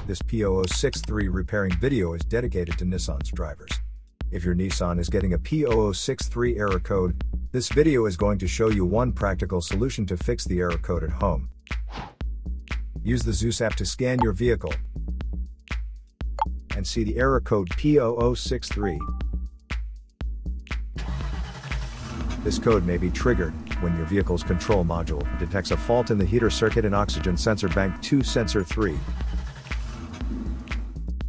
This P0063 repairing video is dedicated to Nissan's drivers. If your Nissan is getting a P0063 error code, this video is going to show you one practical solution to fix the error code at home. Use the Zeus app to scan your vehicle and see the error code P0063. This code may be triggered when your vehicle's control module detects a fault in the heater circuit and oxygen sensor bank 2 sensor 3.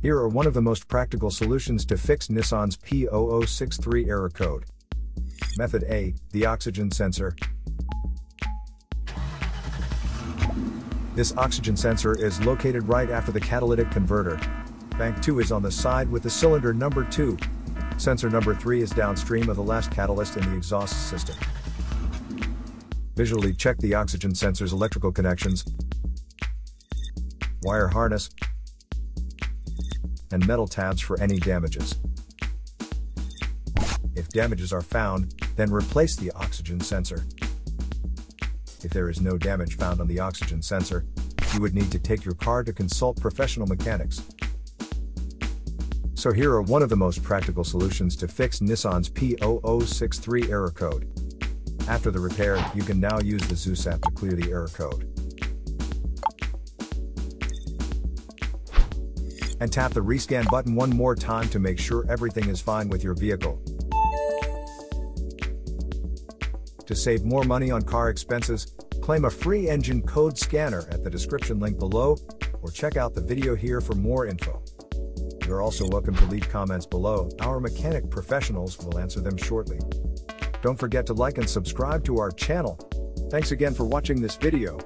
Here are one of the most practical solutions to fix Nissan's P0063 error code. Method A, the oxygen sensor. This oxygen sensor is located right after the catalytic converter. Bank 2 is on the side with the cylinder number 2. Sensor number 3 is downstream of the last catalyst in the exhaust system. Visually check the oxygen sensor's electrical connections, wire harness, and metal tabs for any damages. If damages are found, then replace the oxygen sensor. If there is no damage found on the oxygen sensor, you would need to take your car to consult professional mechanics. So here are one of the most practical solutions to fix Nissan's P0063 error code. After the repair, you can now use the Zeus app to clear the error code. And tap the rescan button one more time to make sure everything is fine with your vehicle. To save more money on car expenses, claim a free engine code scanner at the description link below, or check out the video here for more info. You're also welcome to leave comments below. Our mechanic professionals will answer them shortly. Don't forget to like and subscribe to our channel. Thanks again for watching this video.